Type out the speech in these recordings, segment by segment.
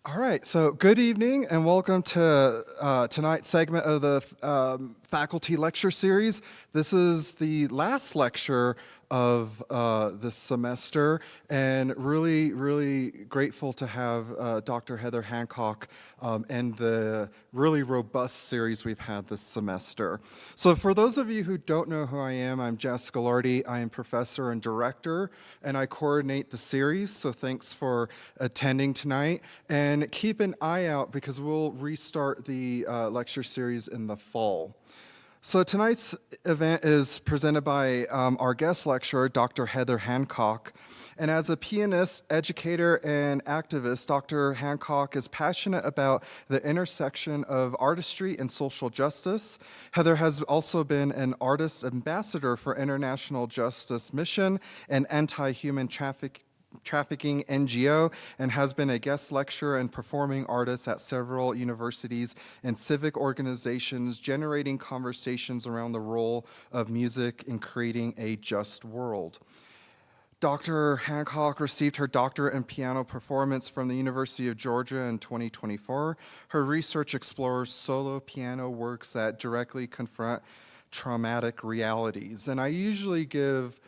All right, so good evening and welcome to tonight's segment of the faculty lecture series. This is the last lecture of this semester, and really grateful to have Dr. Heather Hancock end the really robust series we've had this semester. So for those of you who don't know who I am, I'm Jess Gallardi. I am professor and director, and I coordinate the series, so thanks for attending tonight. And keep an eye out because we'll restart the lecture series in the fall. So tonight's event is presented by our guest lecturer, Dr. Heather Hancock. And as a pianist, educator, and activist, Dr. Hancock is passionate about the intersection of artistry and social justice. Heather has also been an artist ambassador for International Justice Mission and Anti-Human Trafficking NGO, and has been a guest lecturer and performing artist at several universities and civic organizations, generating conversations around the role of music in creating a just world. Dr. Hancock received her doctorate in piano performance from the University of Georgia in 2024. Her research explores solo piano works that directly confront traumatic realities. And I usually give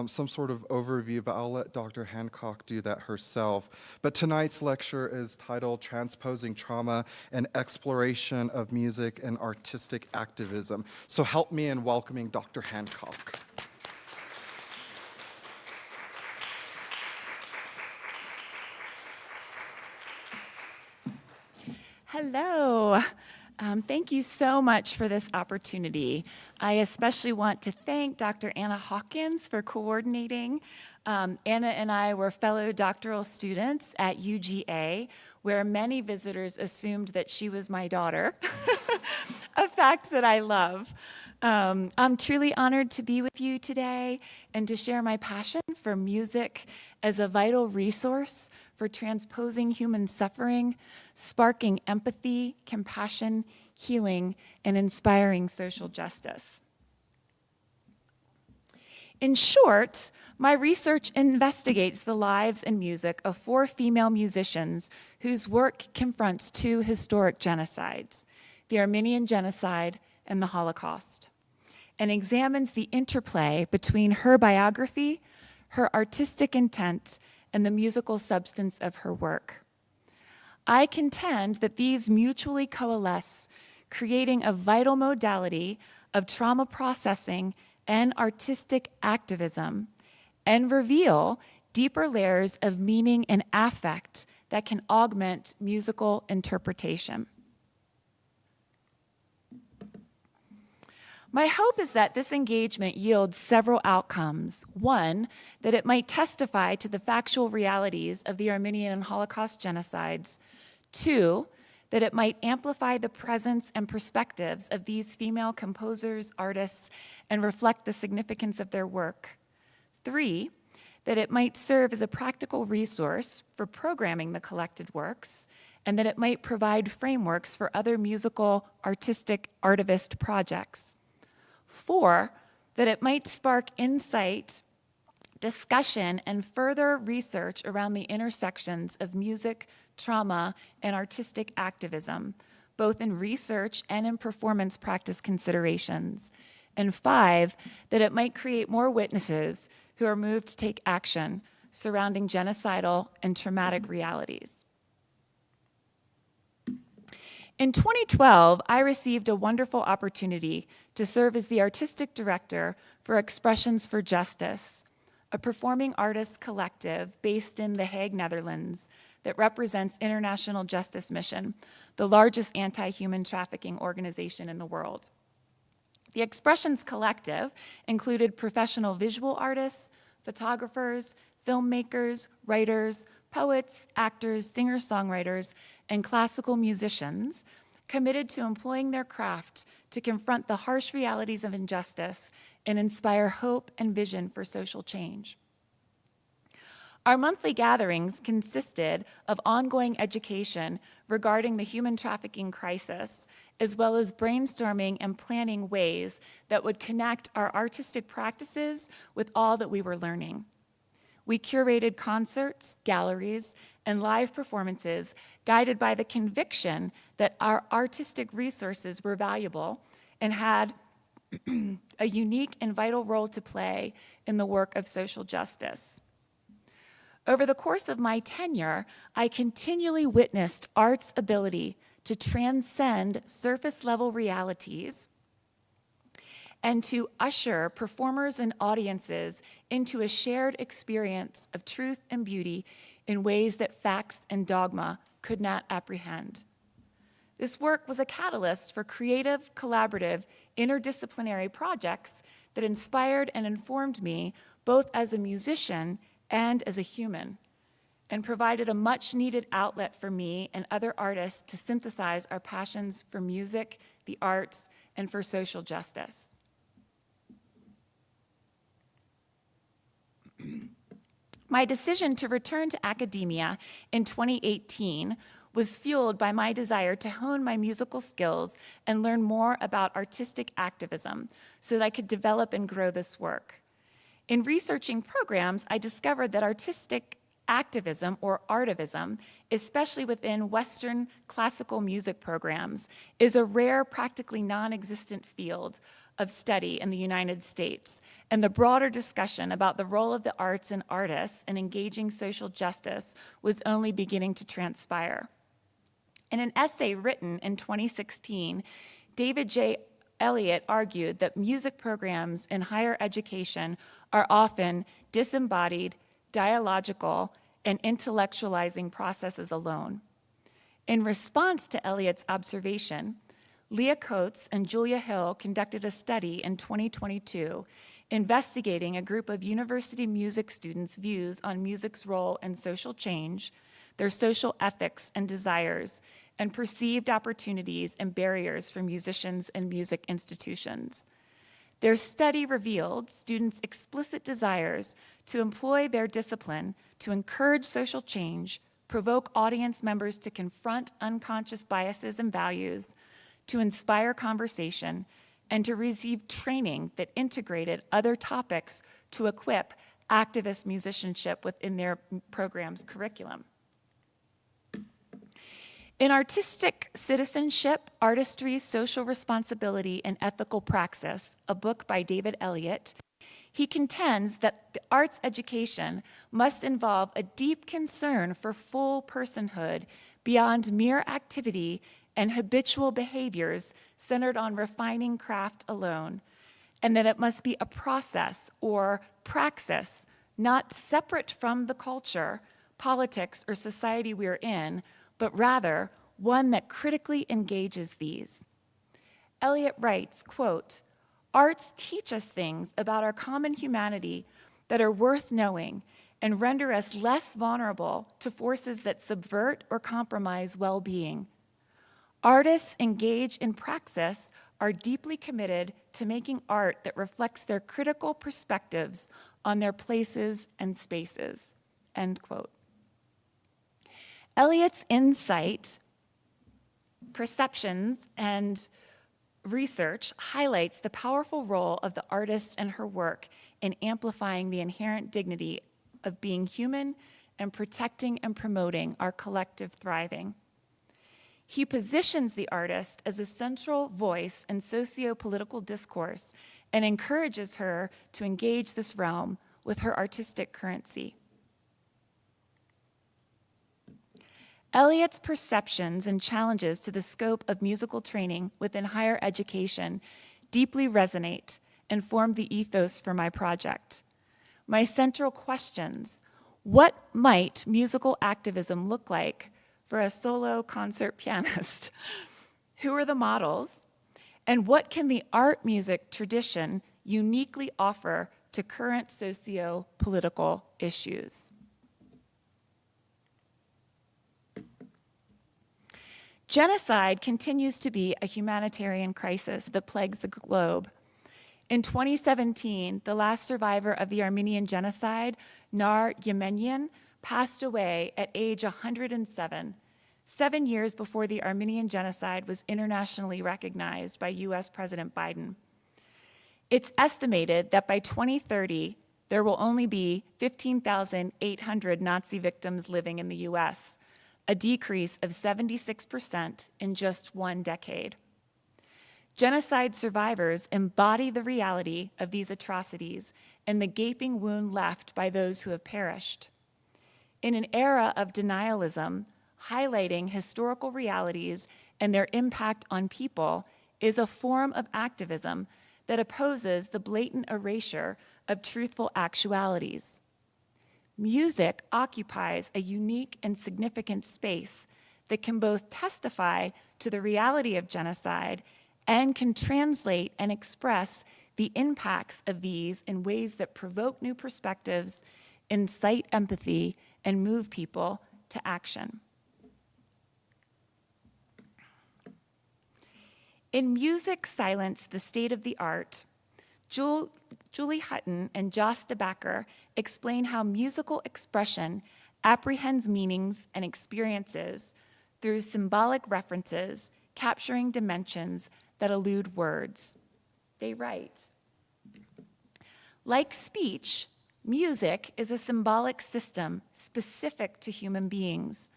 some sort of overview, but I'll let Dr. Hancock do that herself. But tonight's lecture is titled Transposing Trauma: An Exploration of Music and Artistic Activism. So help me in welcoming Dr. Hancock. Hello. Thank you so much for this opportunity. I especially want to thank Dr. Anna Hawkins for coordinating. Anna and I were fellow doctoral students at UGA, where many visitors assumed that she was my daughter, a fact that I love. I'm truly honored to be with you today and to share my passion for music as a vital resource for transposing human suffering, sparking empathy, compassion, healing, and inspiring social justice. In short, my research investigates the lives and music of 4 female musicians whose work confronts 2 historic genocides, the Armenian Genocide and the Holocaust, and examines the interplay between her biography, her artistic intent, and the musical substance of her work. I contend that these mutually coalesce, creating a vital modality of trauma processing and artistic activism, and reveal deeper layers of meaning and affect that can augment musical interpretation. My hope is that this engagement yields several outcomes. One, that it might testify to the factual realities of the Armenian and Holocaust genocides. 2, that it might amplify the presence and perspectives of these female composers, artists, and reflect the significance of their work. 3, that it might serve as a practical resource for programming the collected works, and that it might provide frameworks for other musical, artistic, artivist projects. 4, that it might spark insight, discussion, and further research around the intersections of music, trauma, and artistic activism, both in research and in performance practice considerations. And 5, that it might create more witnesses who are moved to take action surrounding genocidal and traumatic realities. In 2012, I received a wonderful opportunity to serve as the artistic director for Expressions for Justice, a performing artists collective based in The Hague, Netherlands, that represents International Justice Mission, the largest anti-human trafficking organization in the world. The Expressions Collective included professional visual artists, photographers, filmmakers, writers, poets, actors, singer-songwriters, and classical musicians committed to employing their craft to confront the harsh realities of injustice and inspire hope and vision for social change. Our monthly gatherings consisted of ongoing education regarding the human trafficking crisis, as well as brainstorming and planning ways that would connect our artistic practices with all that we were learning. We curated concerts, galleries, and live performances guided by the conviction that our artistic resources were valuable and had a unique and vital role to play in the work of social justice. Over the course of my tenure, I continually witnessed art's ability to transcend surface-level realities and to usher performers and audiences into a shared experience of truth and beauty in ways that facts and dogma could not apprehend. This work was a catalyst for creative, collaborative, interdisciplinary projects that inspired and informed me both as a musician and as a human, and provided a much-needed outlet for me and other artists to synthesize our passions for music, the arts, and for social justice. My decision to return to academia in 2018 was fueled by my desire to hone my musical skills and learn more about artistic activism so that I could develop and grow this work. In researching programs, I discovered that artistic activism, or artivism, especially within Western classical music programs, is a rare, practically non-existent field of study in the United States, and the broader discussion about the role of the arts and artists in engaging social justice was only beginning to transpire. In an essay written in 2016, David J. Elliott argued that music programs in higher education are often disembodied, dialogical, and intellectualizing processes alone. In response to Elliott's observation, Leah Coates and Julia Hill conducted a study in 2022 investigating a group of university music students' views on music's role in social change, their social ethics and desires, and perceived opportunities and barriers for musicians and music institutions. Their study revealed students' explicit desires to employ their discipline to encourage social change, provoke audience members to confront unconscious biases and values, to inspire conversation, and to receive training that integrated other topics to equip activist musicianship within their program's curriculum. In Artistic Citizenship, Artistry, Social Responsibility, and Ethical Praxis, a book by David Elliott, he contends that the arts education must involve a deep concern for full personhood beyond mere activity and habitual behaviors centered on refining craft alone, and that it must be a process or praxis not separate from the culture, politics, or society we're in, but rather one that critically engages these. Elliott writes, quote, "Arts teach us things about our common humanity that are worth knowing and render us less vulnerable to forces that subvert or compromise well-being. Artists engaged in praxis are deeply committed to making art that reflects their critical perspectives on their places and spaces," end quote. Elliott's insight, perceptions, and research highlights the powerful role of the artist and her work in amplifying the inherent dignity of being human and protecting and promoting our collective thriving. He positions the artist as a central voice in socio-political discourse and encourages her to engage this realm with her artistic currency. Elliott's perceptions and challenges to the scope of musical training within higher education deeply resonate and form the ethos for my project. My central questions: what might musical activism look like for a solo concert pianist? Who are the models? And what can the art music tradition uniquely offer to current socio-political issues? Genocide continues to be a humanitarian crisis that plagues the globe. In 2017, the last survivor of the Armenian genocide, Nar Yemenian, passed away at age 107, 7 years before the Armenian genocide was internationally recognized by US President Biden. It's estimated that by 2030, there will only be 15,800 Nazi victims living in the US, a decrease of 76% in just one decade. Genocide survivors embody the reality of these atrocities and the gaping wound left by those who have perished. In an era of denialism, highlighting historical realities and their impact on people is a form of activism that opposes the blatant erasure of truthful actualities. Music occupies a unique and significant space that can both testify to the reality of genocide and can translate and express the impacts of these in ways that provoke new perspectives, incite empathy, and move people to action. In Music, Silence, the State of the Art, Julie Hutton and Joss de Backer explain how musical expression apprehends meanings and experiences through symbolic references, capturing dimensions that elude words. They write, like speech, music is a symbolic system specific to human beings,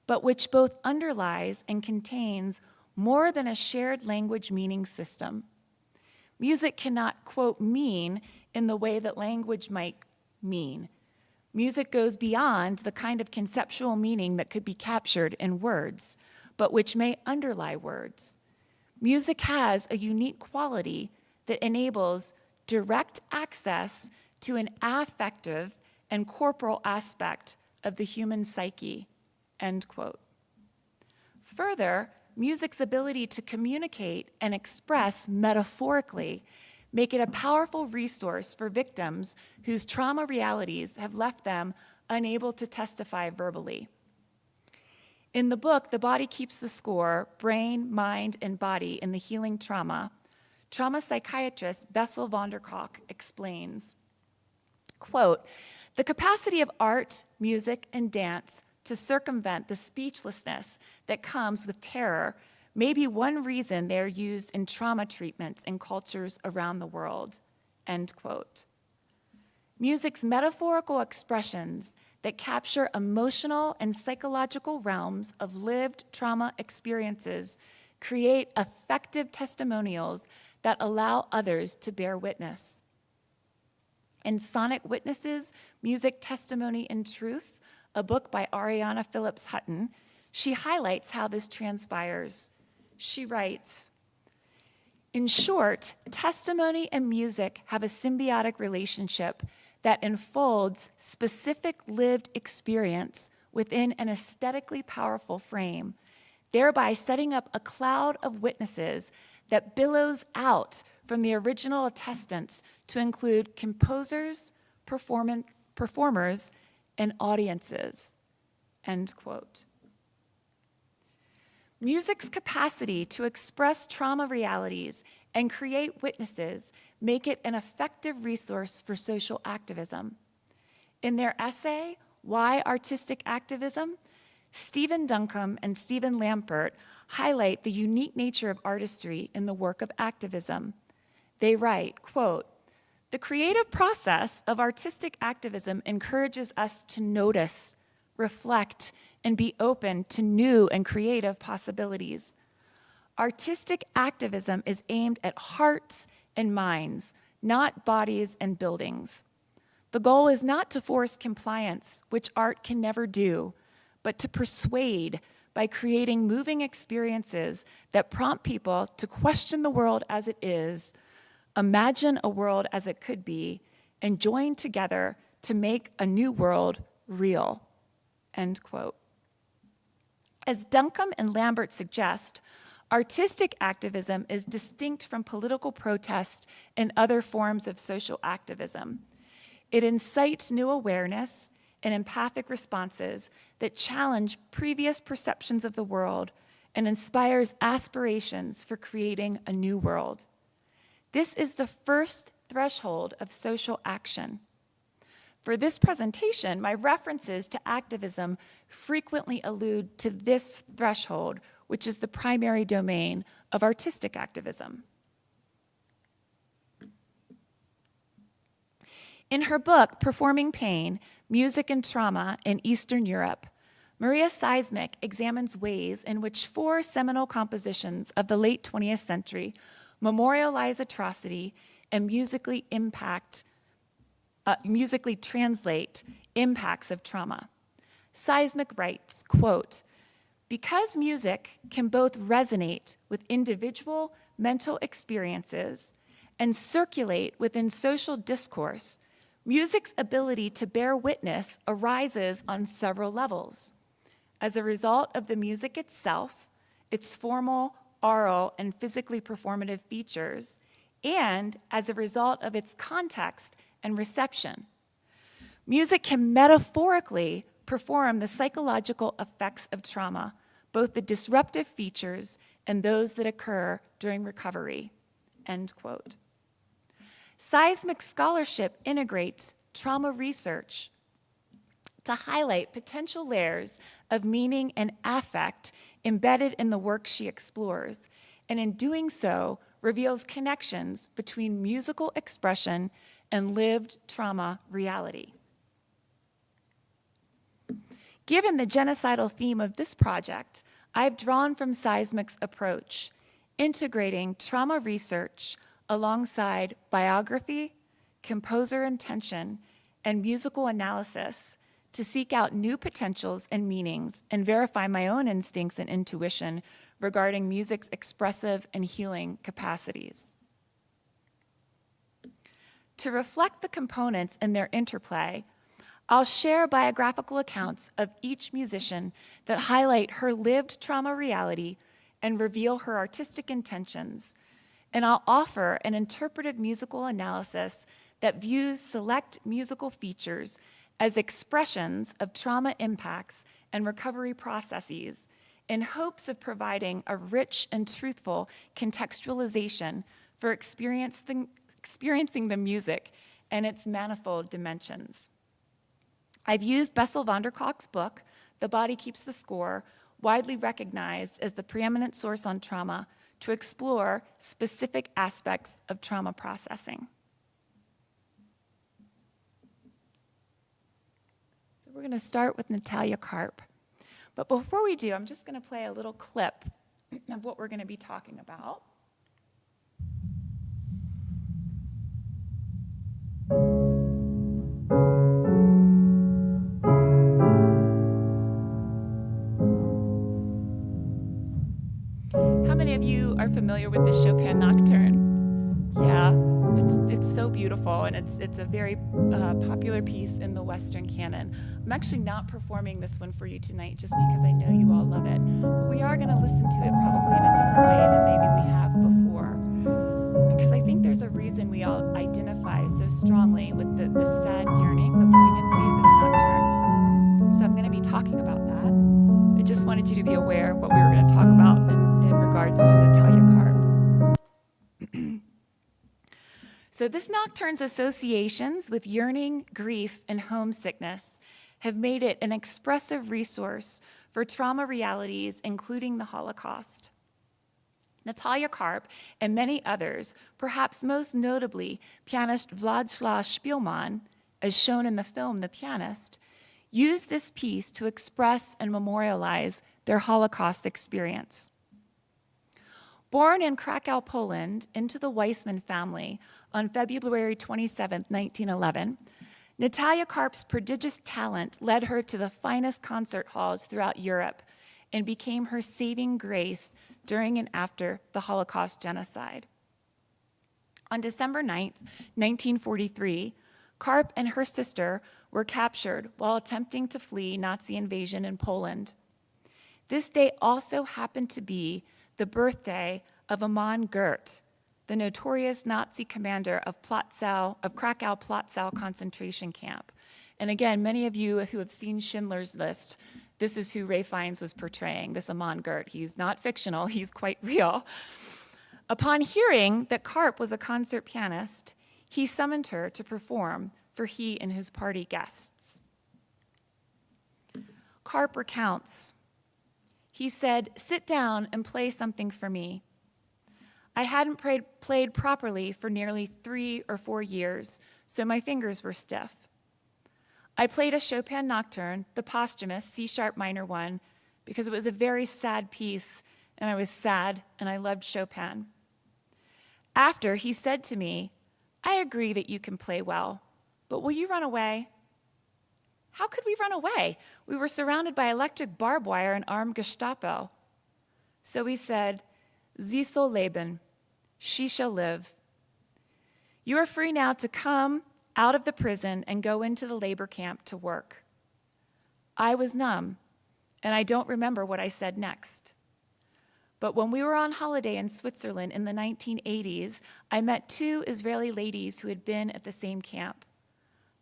but which both underlies and contains more than a shared language meaning system. Music cannot, quote, mean in the way that language might mean. Music goes beyond the kind of conceptual meaning that could be captured in words, but which may underlie words. Music has a unique quality that enables direct access to an affective and corporal aspect of the human psyche, end quote. Further, music's ability to communicate and express metaphorically make it a powerful resource for victims whose trauma realities have left them unable to testify verbally. In the book, The Body Keeps the Score, Brain, Mind, and Body in the Healing Trauma psychiatrist Bessel van der Kolk explains, quote, the capacity of art, music, and dance to circumvent the speechlessness that comes with terror may be one reason they are used in trauma treatments in cultures around the world, end quote. Music's metaphorical expressions that capture emotional and psychological realms of lived trauma experiences create effective testimonials that allow others to bear witness. In Sonic Witnesses, Music, Testimony, and Truth, a book by Ariana Phillips Hutton, she highlights how this transpires. She writes, in short, testimony and music have a symbiotic relationship that enfolds specific lived experience within an aesthetically powerful frame, thereby setting up a cloud of witnesses that billows out from the original attestants to include composers, performers, and audiences, end quote. Music's capacity to express trauma realities and create witnesses make it an effective resource for social activism. In their essay, Why Artistic Activism?, Stephen Duncombe and Stephen Lampert highlight the unique nature of artistry in the work of activism. They write, quote, the creative process of artistic activism encourages us to notice, reflect, and be open to new and creative possibilities. Artistic activism is aimed at hearts and minds, not bodies and buildings. The goal is not to force compliance, which art can never do, but to persuade by creating moving experiences that prompt people to question the world as it is, imagine a world as it could be, and join together to make a new world real, end quote. As Duncombe and Lambert suggest, artistic activism is distinct from political protest and other forms of social activism. It incites new awareness and empathic responses that challenge previous perceptions of the world and inspires aspirations for creating a new world. This is the first threshold of social action. For this presentation, my references to activism frequently allude to this threshold, which is the primary domain of artistic activism. In her book, Performing Pain, Music and Trauma in Eastern Europe, Maria Seismic examines ways in which 4 seminal compositions of the late 20th century memorialize atrocity and musically translate impacts of trauma. Seismic writes, quote, "Because music can both resonate with individual mental experiences and circulate within social discourse, music's ability to bear witness arises on several levels. As a result of the music itself, its formal, aural, and physically performative features, and as a result of its context and reception. Music can metaphorically perform the psychological effects of trauma, both the disruptive features and those that occur during recovery," end quote. Seismic scholarship integrates trauma research to highlight potential layers of meaning and affect embedded in the work she explores, and in doing so, reveals connections between musical expression and lived trauma reality. Given the genocidal theme of this project, I've drawn from Seismic's approach, integrating trauma research alongside biography, composer intention, and musical analysis to seek out new potentials and meanings and verify my own instincts and intuition regarding music's expressive and healing capacities. To reflect the components and their interplay, I'll share biographical accounts of each musician that highlight her lived trauma reality and reveal her artistic intentions, and I'll offer an interpretive musical analysis that views select musical features as expressions of trauma impacts and recovery processes in hopes of providing a rich and truthful contextualization for experiencing the music and its manifold dimensions. I've used Bessel van der Kolk's book, The Body Keeps the Score, widely recognized as the preeminent source on trauma, to explore specific aspects of trauma processing. So we're going to start with Natalia Karp. But before we do, I'm just going to play a little clip of what we're going to be talking about. How many of you are familiar with the Chopin Nocturne? Yeah, it's so beautiful, and it's a very popular piece in the Western canon. I'm actually not performing this one for you tonight just because I know you all love it, but we are going to listen to it probably in a different way than maybe we have before, because I think there's a reason we all identify so strongly with the sad yearning, the poignancy of this nocturne. So I'm going to be talking about that. I just wanted you to be aware of what we were going to talk about in regards to Natalia Karp. So this nocturne's associations with yearning, grief, and homesickness have made it an expressive resource for trauma realities, including the Holocaust. Natalia Karp and many others, perhaps most notably pianist Władysław Szpilman, as shown in the film The Pianist, used this piece to express and memorialize their Holocaust experience. Born in Krakow, Poland, into the Weissman family on February 27, 1911, Natalia Karp's prodigious talent led her to the finest concert halls throughout Europe and became her saving grace during and after the Holocaust genocide. On December 9, 1943, Karp and her sister were captured while attempting to flee Nazi invasion in Poland. This day also happened to be the birthday of Amon Gert, the notorious Nazi commander of Krakow Plotzow concentration camp. And again, many of you who have seen Schindler's List, this is who Ralph Fiennes was portraying, this Amon Gert. He's not fictional, he's quite real. Upon hearing that Karp was a concert pianist, he summoned her to perform for he and his party guests. Karp recounts, he said, "Sit down and play something for me. I hadn't played properly for nearly 3 or 4 years, so my fingers were stiff. I played a Chopin nocturne, the posthumous C-sharp minor one, because it was a very sad piece, and I was sad, and I loved Chopin. After, he said to me, "I agree that you can play well, but will you run away?" How could we run away? We were surrounded by electric barbed wire and armed Gestapo. So he said, "Sie soll leben," she shall live. You are free now to come out of the prison and go into the labor camp to work. I was numb, and I don't remember what I said next. But when we were on holiday in Switzerland in the 1980s, I met two Israeli ladies who had been at the same camp.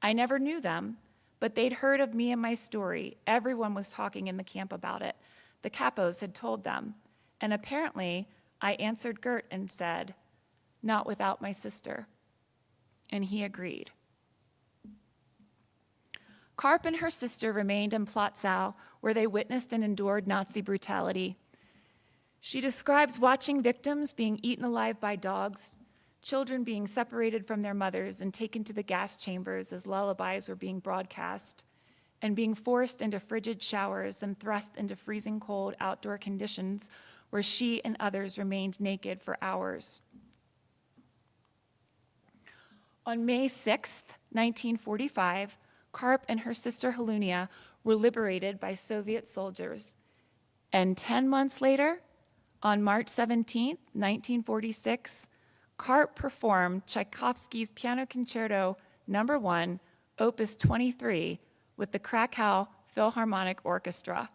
I never knew them, but they'd heard of me and my story. Everyone was talking in the camp about it. The capos had told them. And apparently, I answered Gert and said, "Not without my sister." And he agreed. Karp and her sister remained in Plotzau, where they witnessed and endured Nazi brutality. She describes watching victims being eaten alive by dogs, children being separated from their mothers and taken to the gas chambers as lullabies were being broadcast, and being forced into frigid showers and thrust into freezing cold outdoor conditions where she and others remained naked for hours. On May 6, 1945, Karp and her sister Halunia were liberated by Soviet soldiers. And 10 months later, on March 17, 1946, Karp performed Tchaikovsky's Piano Concerto No. 1, Opus 23, with the Krakow Philharmonic Orchestra.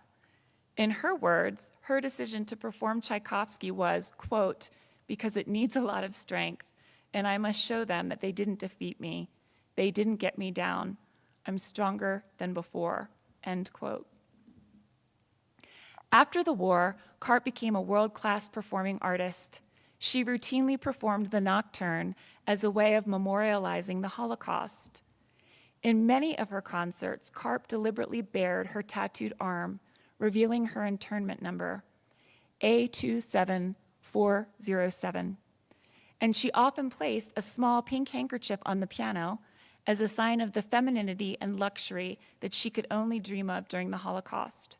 In her words, her decision to perform Tchaikovsky was, quote, "because it needs a lot of strength, and I must show them that they didn't defeat me. They didn't get me down. I'm stronger than before," end quote. After the war, Karp became a world-class performing artist. She routinely performed the Nocturne as a way of memorializing the Holocaust. In many of her concerts, Karp deliberately bared her tattooed arm, revealing her internment number, A27407. And she often placed a small pink handkerchief on the piano as a sign of the femininity and luxury that she could only dream of during the Holocaust.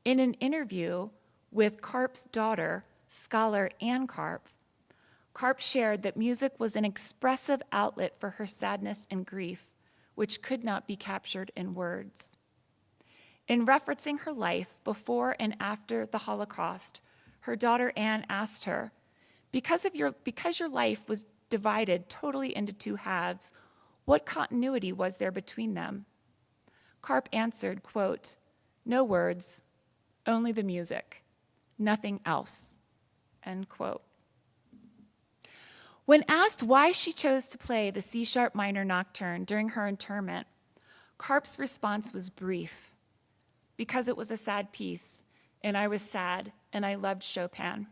In an interview with Karp's daughter, scholar Anne Karp, Karp shared that music was an expressive outlet for her sadness and grief, which could not be captured in words. In referencing her life before and after the Holocaust, her daughter Anne asked her, because your life was divided totally into two halves, what continuity was there between them?" Karp answered, quote, "No words, only the music, nothing else," end quote. When asked why she chose to play the C-sharp minor nocturne during her interment, Karp's response was brief, "Because it was a sad piece, and I was sad, and I loved Chopin."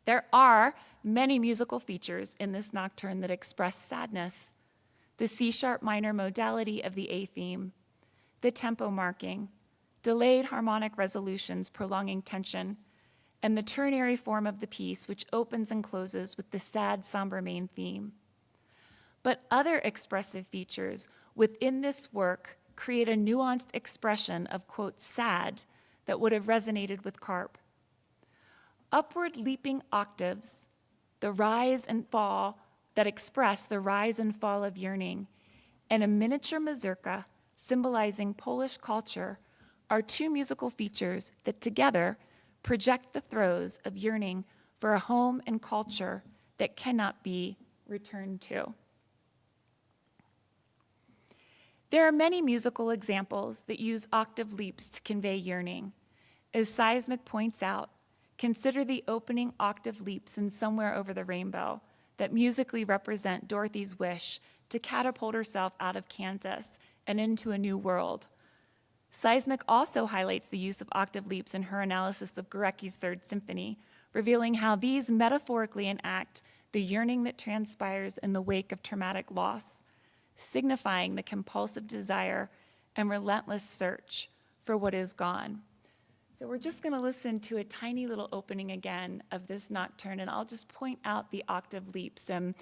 There are many musical features in this nocturne that express sadness: the C-sharp minor modality of the A theme, the tempo marking, delayed harmonic resolutions prolonging tension, and the ternary form of the piece, which opens and closes with the sad, somber main theme. But other expressive features within this work create a nuanced expression of, quote, sad that would have resonated with Karp. Upward leaping octaves, the rise and fall that express the rise and fall of yearning, and a miniature mazurka symbolizing Polish culture are two musical features that together project the throes of yearning for a home and culture that cannot be returned to. There are many musical examples that use octave leaps to convey yearning. As Seismic points out, consider the opening octave leaps in Somewhere Over the Rainbow that musically represent Dorothy's wish to catapult herself out of Kansas and into a new world. Seismic also highlights the use of octave leaps in her analysis of Gorecki's Third Symphony, revealing how these metaphorically enact the yearning that transpires in the wake of traumatic loss, signifying the compulsive desire and relentless search for what is gone. So we're just going to listen to a tiny little opening again of this nocturne, and I'll just point out the octave leaps and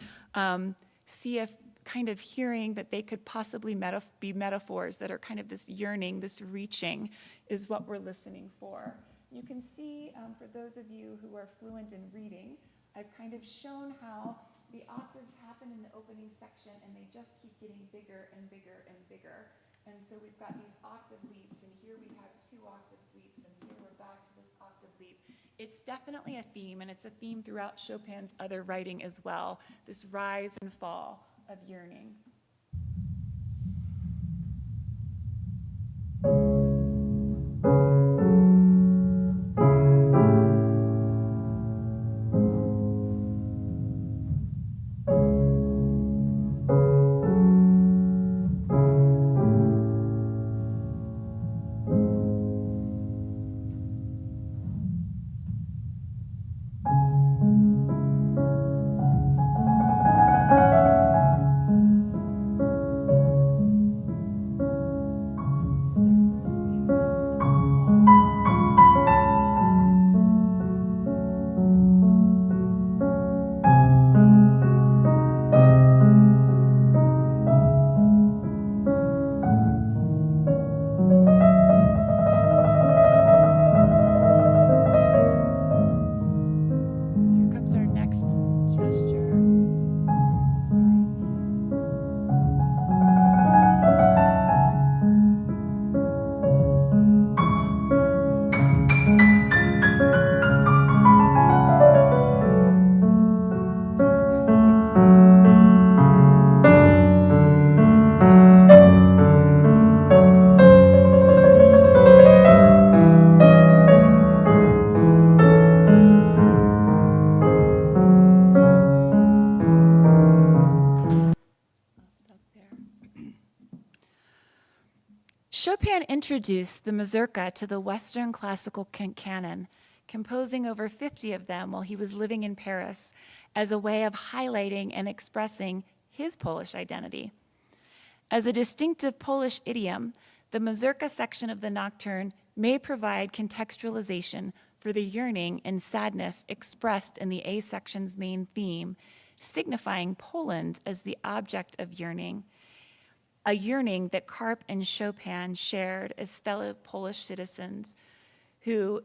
see if kind of hearing that they could possibly be metaphors that are kind of this yearning, this reaching, is what we're listening for. You can see, for those of you who are fluent in reading, I've kind of shown how the octaves happen in the opening section and they just keep getting bigger and bigger and bigger. And so we've got these octave leaps, and here we have 2 octave leaps, and here we're back to this octave leap. It's definitely a theme, and it's a theme throughout Chopin's other writing as well, this rise and fall of yearning. Chopin introduced the mazurka to the Western classical canon, composing over 50 of them while he was living in Paris as a way of highlighting and expressing his Polish identity. As a distinctive Polish idiom, the mazurka section of the nocturne may provide contextualization for the yearning and sadness expressed in the A section's main theme, signifying Poland as the object of yearning, a yearning that Karp and Chopin shared as fellow Polish citizens who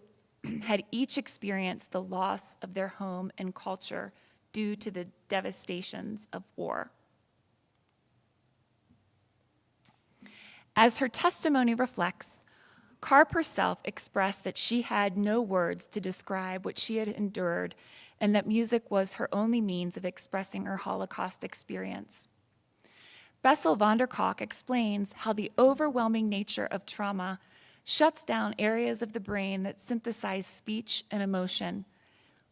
had each experienced the loss of their home and culture due to the devastations of war. As her testimony reflects, Karp herself expressed that she had no words to describe what she had endured and that music was her only means of expressing her Holocaust experience. Bessel van der Kolk explains how the overwhelming nature of trauma shuts down areas of the brain that synthesize speech and emotion,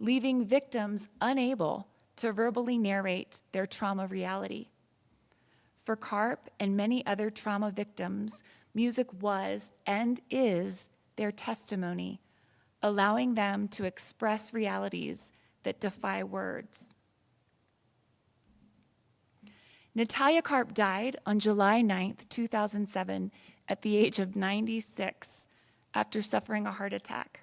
leaving victims unable to verbally narrate their trauma reality. For Karp and many other trauma victims, music was and is their testimony, allowing them to express realities that defy words. Natalia Karp died on July 9th, 2007, at the age of 96 after suffering a heart attack.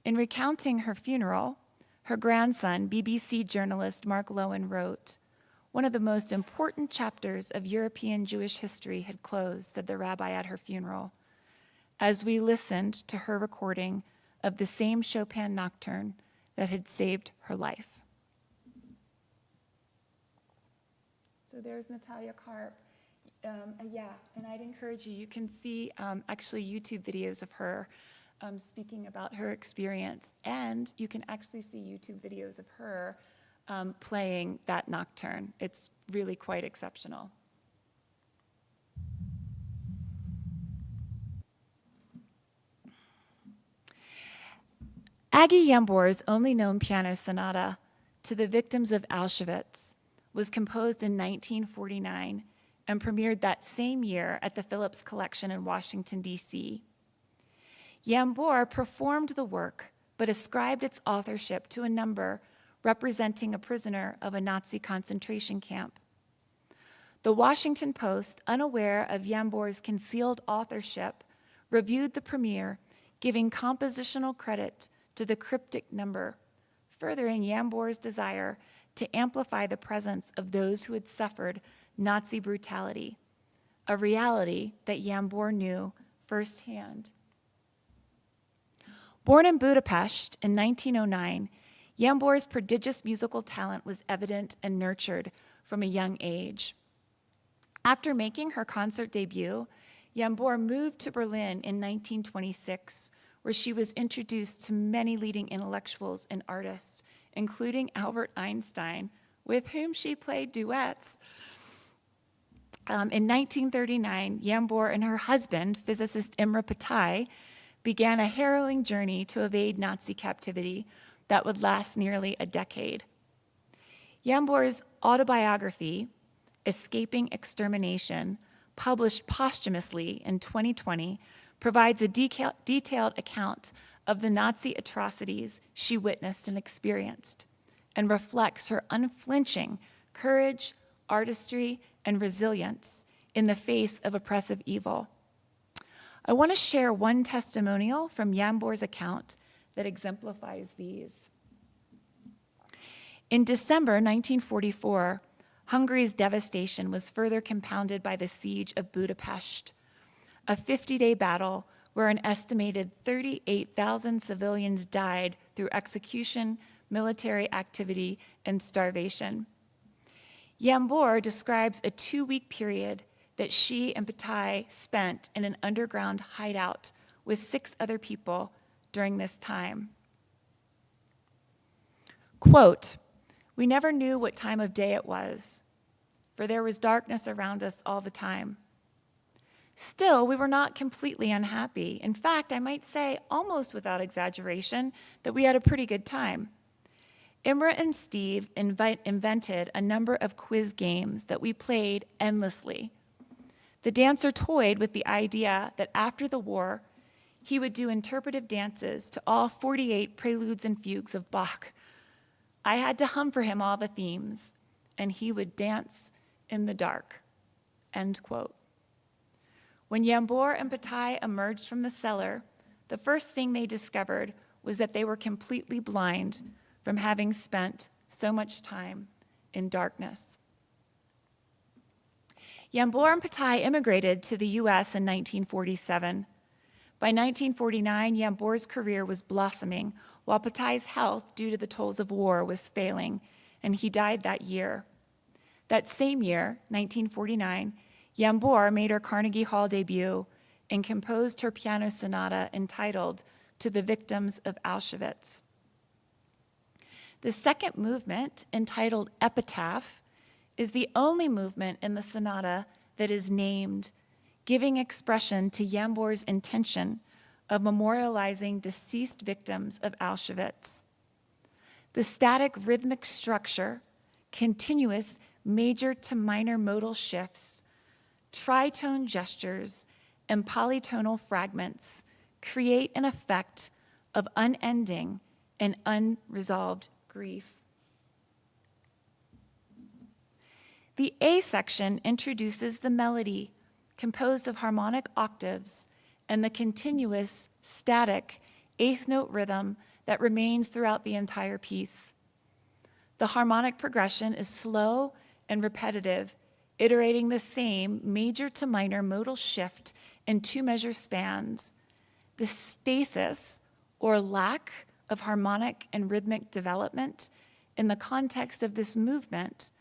In recounting her funeral, her grandson, BBC journalist Mark Lowen, wrote, "One of the most important chapters of European Jewish history had closed," said the rabbi at her funeral, as we listened to her recording of the same Chopin nocturne that had saved her life. So there's Natalia Karp. And I'd encourage you, you can see actually YouTube videos of her speaking about her experience, and you can actually see YouTube videos of her playing that nocturne. It's really quite exceptional. Aggie Yambor's only known piano sonata, To the Victims of Auschwitz, was composed in 1949 and premiered that same year at the Phillips Collection in Washington, D.C. Yambor performed the work, but ascribed its authorship to a number representing a prisoner of a Nazi concentration camp. The Washington Post, unaware of Yambor's concealed authorship, reviewed the premiere, giving compositional credit to the cryptic number, furthering Yambor's desire to amplify the presence of those who had suffered Nazi brutality, a reality that Jambor knew firsthand. Born in Budapest in 1909, Jambor's prodigious musical talent was evident and nurtured from a young age. After making her concert debut, Jambor moved to Berlin in 1926, where she was introduced to many leading intellectuals and artists, including Albert Einstein, with whom she played duets. In 1939, Jambor and her husband, physicist Imre Patai, began a harrowing journey to evade Nazi captivity that would last nearly a decade. Jambor's autobiography, Escaping Extermination, published posthumously in 2020, provides a detailed account of the Nazi atrocities she witnessed and experienced, and reflects her unflinching courage, artistry, and resilience in the face of oppressive evil. I want to share one testimonial from Jambor's account that exemplifies these. In December 1944, Hungary's devastation was further compounded by the siege of Budapest, a 50-day battle where an estimated 38,000 civilians died through execution, military activity, and starvation. Jambor describes a 2-week period that she and Patai spent in an underground hideout with 6 other people during this time. Quote, "We never knew what time of day it was, for there was darkness around us all the time. Still, we were not completely unhappy. In fact, I might say, almost without exaggeration, that we had a pretty good time. Imre and Steve invented a number of quiz games that we played endlessly. The dancer toyed with the idea that after the war, he would do interpretive dances to all 48 preludes and fugues of Bach. I had to hum for him all the themes, and he would dance in the dark." End quote. When Jambor and Patai emerged from the cellar, the first thing they discovered was that they were completely blind from having spent so much time in darkness. Jambor and Patai immigrated to the US in 1947. By 1949, Jambor's career was blossoming, while Patai's health, due to the tolls of war, was failing, and he died that year. That same year, 1949, Jambor made her Carnegie Hall debut and composed her piano sonata entitled "To the Victims of Auschwitz." The second movement, entitled Epitaph, is the only movement in the sonata that is named, giving expression to Jambor's intention of memorializing deceased victims of Auschwitz. The static rhythmic structure, continuous major to minor modal shifts, tritone gestures, and polytonal fragments create an effect of unending and unresolved grief. The A section introduces the melody, composed of harmonic octaves, and the continuous, static, eighth note rhythm that remains throughout the entire piece. The harmonic progression is slow and repetitive, iterating the same major to minor modal shift in 2-measure spans. The stasis, or lack of harmonic and rhythmic development in the context of this movement,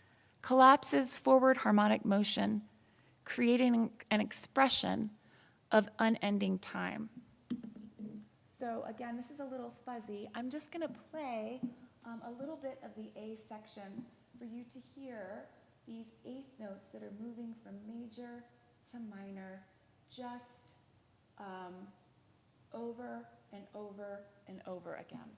collapses forward harmonic motion, creating an expression of unending time. So again, this is a little fuzzy. I'm just going to play a little bit of the A section for you to hear these eighth notes that are moving from major to minor, just over and over and over again.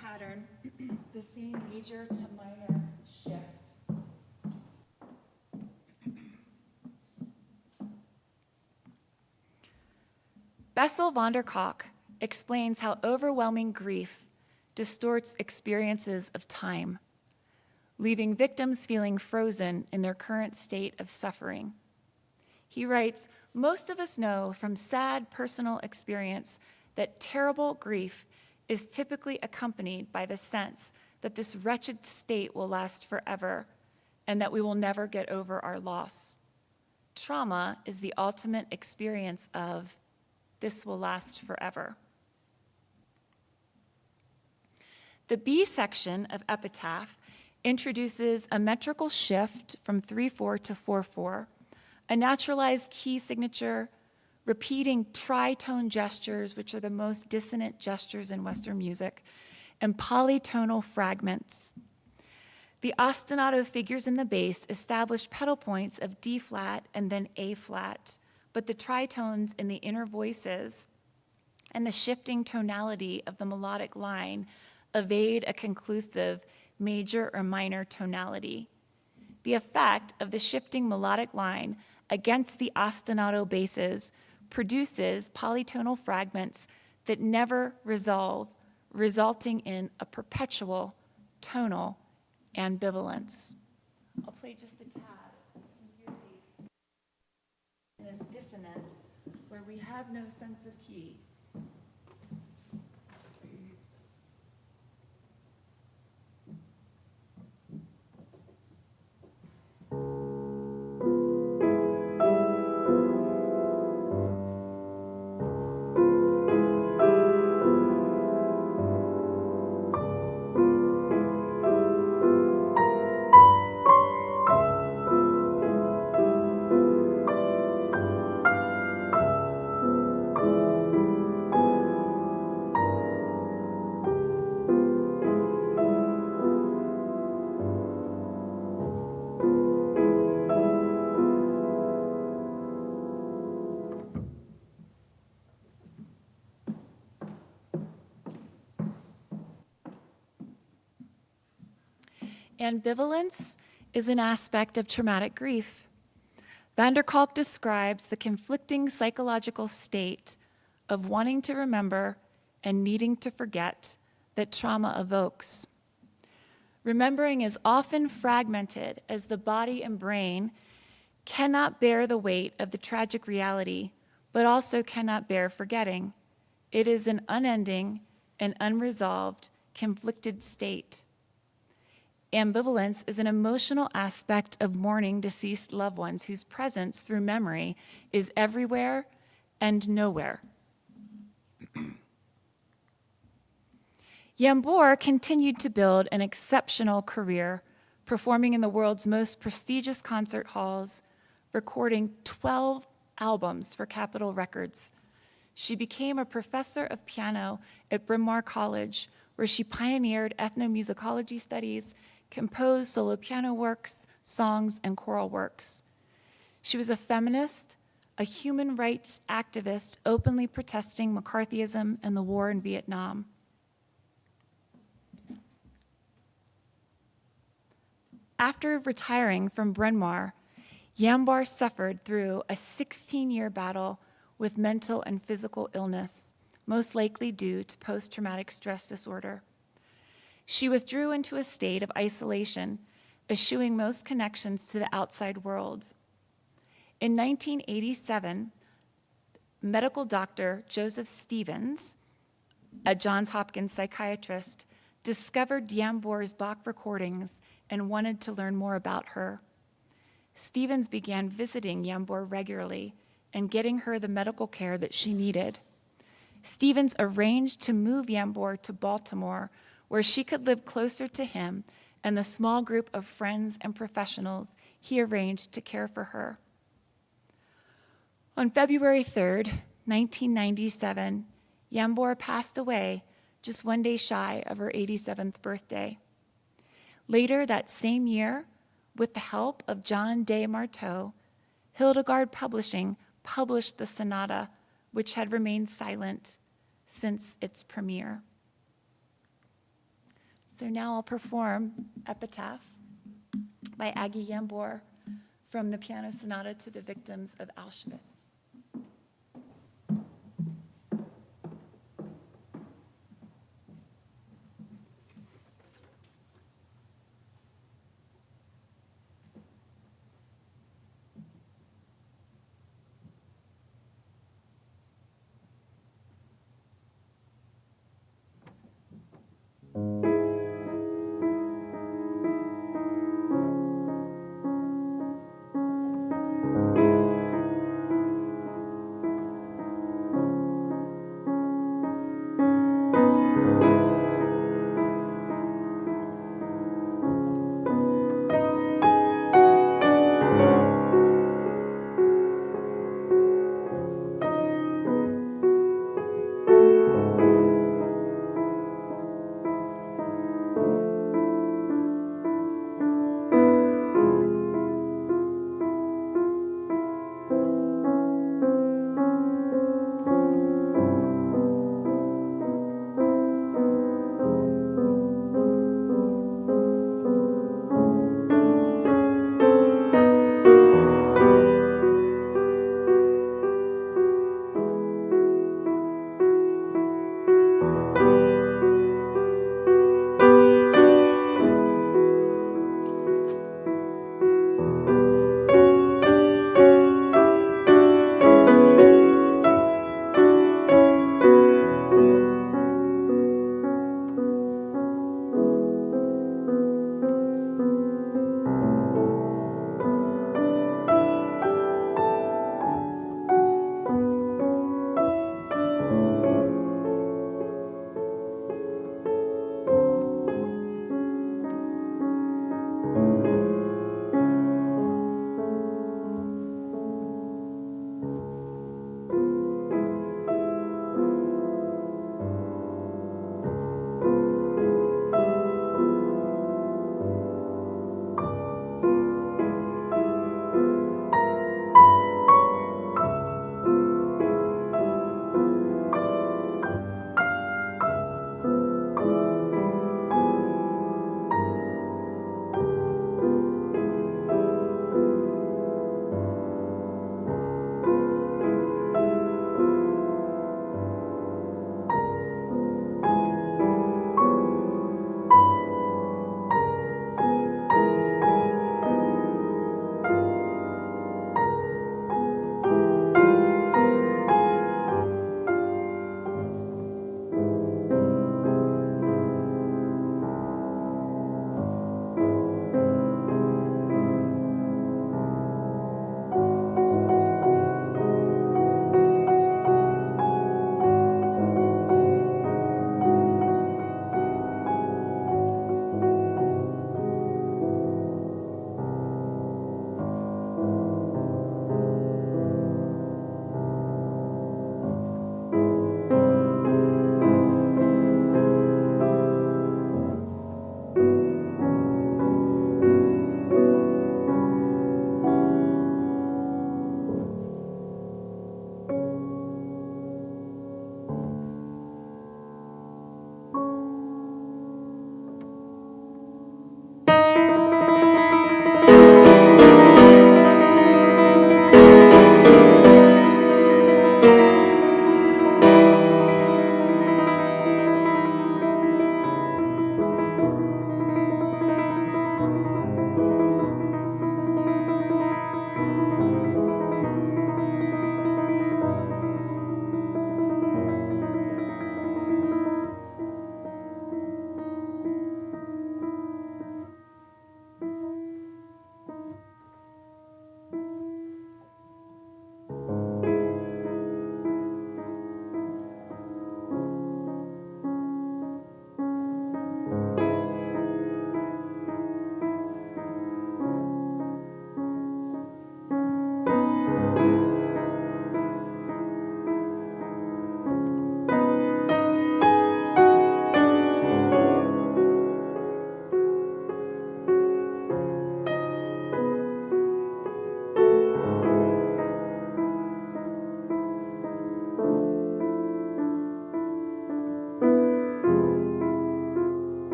Pattern, the same major to minor. Bessel van der Kolk explains how overwhelming grief distorts experiences of time, leaving victims feeling frozen in their current state of suffering. He writes, "Most of us know from sad personal experience that terrible grief is typically accompanied by the sense that this wretched state will last forever and that we will never get over our loss. Trauma is the ultimate experience of this will last forever." The B section of Epitaph introduces a metrical shift from 3/4 to 4/4, a naturalized key signature, repeating tritone gestures, which are the most dissonant gestures in Western music, and polytonal fragments. The ostinato figures in the bass establish pedal points of D flat and then A flat, but the tritones in the inner voices and the shifting tonality of the melodic line evade a conclusive major or minor tonality. The effect of the shifting melodic line against the ostinato basses produces polytonal fragments that never resolve, resulting in a perpetual tonal ambivalence. I'll play just a tad so you can hear these. This dissonance where we have no sense of key. Ambivalence is an aspect of traumatic grief. Van der Kolk describes the conflicting psychological state of wanting to remember and needing to forget that trauma evokes. Remembering is often fragmented as the body and brain cannot bear the weight of the tragic reality, but also cannot bear forgetting. It is an unending and unresolved, conflicted state. Ambivalence is an emotional aspect of mourning deceased loved ones whose presence through memory is everywhere and nowhere. Yambor continued to build an exceptional career, performing in the world's most prestigious concert halls, recording 12 albums for Capitol Records. She became a professor of piano at Bryn Mawr College, where she pioneered ethnomusicology studies, composed solo piano works, songs, and choral works. She was a feminist, a human rights activist openly protesting McCarthyism and the war in Vietnam. After retiring from Bryn Mawr, Yambor suffered through a 16-year battle with mental and physical illness, most likely due to post-traumatic stress disorder. She withdrew into a state of isolation, eschewing most connections to the outside world. In 1987, medical doctor Joseph Stevens, a Johns Hopkins psychiatrist, discovered Yambor's Bach recordings and wanted to learn more about her. Stevens began visiting Yambor regularly and getting her the medical care that she needed. Stevens arranged to move Yambor to Baltimore, where she could live closer to him and the small group of friends and professionals he arranged to care for her. On February 3rd, 1997, Yambor passed away just one day shy of her 87th birthday. Later that same year, with the help of John Des Marteau, Hildegard Publishing published the sonata, which had remained silent since its premiere. So now I'll perform Epitaph by Aggie Yambor from the Piano Sonata to the Victims of Auschwitz.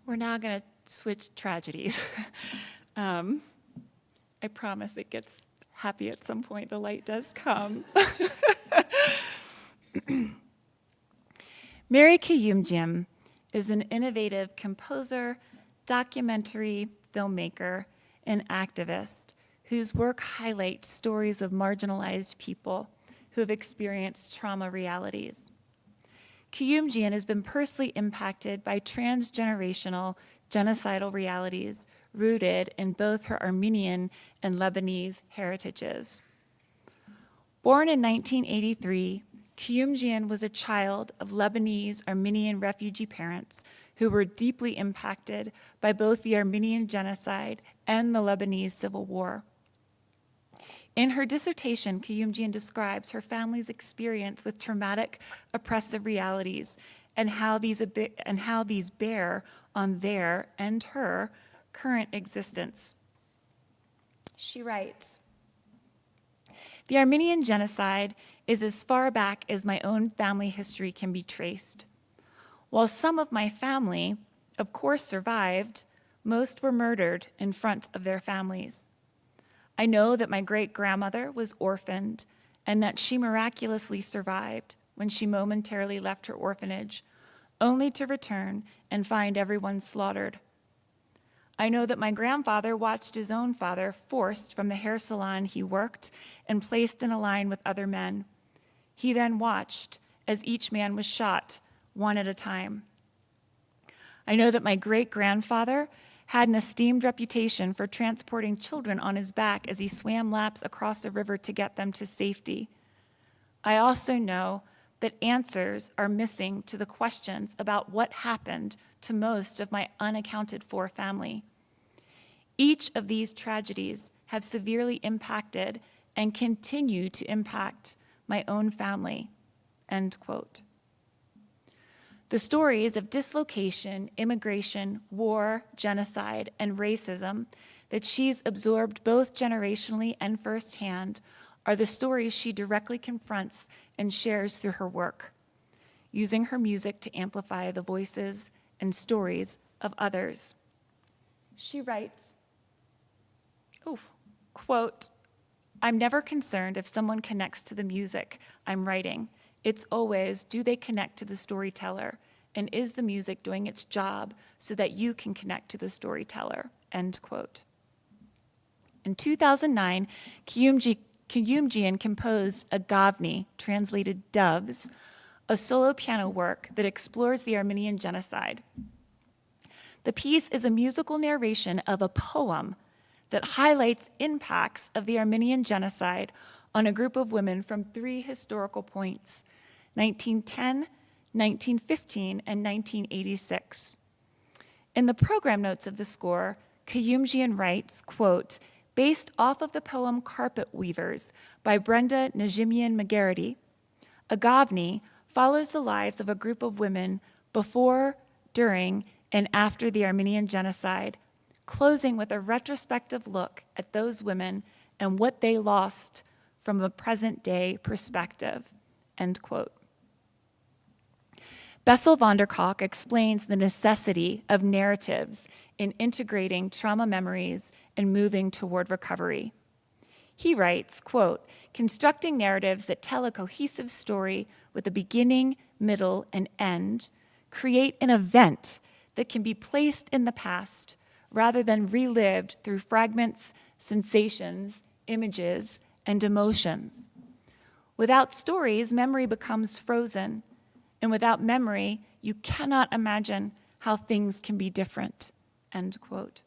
We're now going to switch tragedies. I promise it gets happy at some point. The light does come. Mary Kayumjim is an innovative composer, documentary filmmaker, and activist whose work highlights stories of marginalized people who have experienced trauma realities. Kayumjian has been personally impacted by transgenerational genocidal realities rooted in both her Armenian and Lebanese heritages. Born in 1983, Kayumjian was a child of Lebanese Armenian refugee parents who were deeply impacted by both the Armenian genocide and the Lebanese Civil War. In her dissertation, Kayumjian describes her family's experience with traumatic, oppressive realities and how these bear on their and her current existence. She writes, "The Armenian genocide is as far back as my own family history can be traced. While some of my family, of course, survived, most were murdered in front of their families. I know that my great-grandmother was orphaned and that she miraculously survived when she momentarily left her orphanage, only to return and find everyone slaughtered. I know that my grandfather watched his own father forced from the hair salon he worked and placed in a line with other men. He then watched as each man was shot, one at a time. I know that my great-grandfather had an esteemed reputation for transporting children on his back as he swam laps across a river to get them to safety. I also know that answers are missing to the questions about what happened to most of my unaccounted for family. Each of these tragedies have severely impacted and continue to impact my own family," end quote. The stories of dislocation, immigration, war, genocide, and racism that she's absorbed both generationally and firsthand are the stories she directly confronts and shares through her work, using her music to amplify the voices and stories of others. She writes, quote, "I'm never concerned if someone connects to the music I'm writing. It's always, do they connect to the storyteller? And is the music doing its job so that you can connect to the storyteller?" End quote. In 2009, Kayumjian composed a Gavni, translated Doves, a solo piano work that explores the Armenian genocide. The piece is a musical narration of a poem that highlights impacts of the Armenian genocide on a group of women from three historical points: 1910, 1915, and 1986. In the program notes of the score, Kayumjian writes, quote, "Based off of the poem Carpet Weavers by Brenda Najimian McGarity, Agavni follows the lives of a group of women before, during, and after the Armenian genocide, closing with a retrospective look at those women and what they lost from a present-day perspective," end quote. Bessel van der Kolk explains the necessity of narratives in integrating trauma memories and moving toward recovery. He writes, quote, constructing narratives that tell a cohesive story with a beginning, middle, and end, create an event that can be placed in the past rather than relived through fragments, sensations, images, and emotions. Without stories, memory becomes frozen, and without memory, you cannot imagine how things can be different, end quote.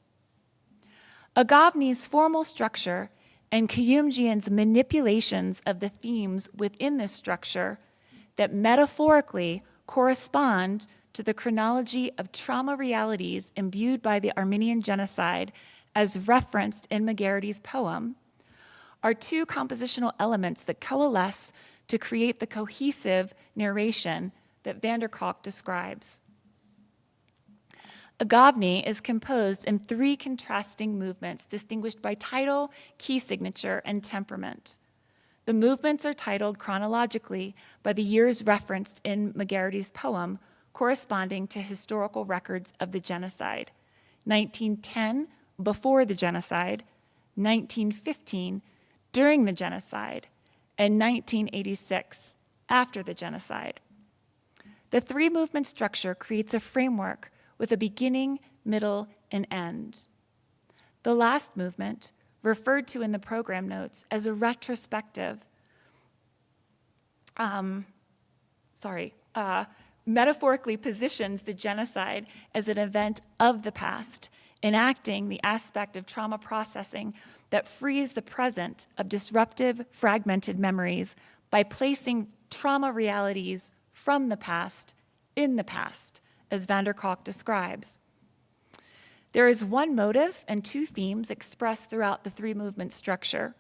Agavni's formal structure and Kayumjian's manipulations of the themes within this structure that metaphorically correspond to the chronology of trauma realities imbued by the Armenian genocide as referenced in McGarrity's poem are two compositional elements that coalesce to create the cohesive narration that Hancock describes. Agavni is composed in three contrasting movements distinguished by title, key signature, and temperament. The movements are titled chronologically by the years referenced in McGarrity's poem corresponding to historical records of the genocide: 1910, before the genocide; 1915, during the genocide; and 1986, after the genocide. The three-movement structure creates a framework with a beginning, middle, and end. The last movement, referred to in the program notes as a retrospective, metaphorically positions the genocide as an event of the past, enacting the aspect of trauma processing that frees the present of disruptive, fragmented memories by placing trauma realities from the past in the past, as Hancock describes. There is one motive and two themes expressed throughout the three-movement structure.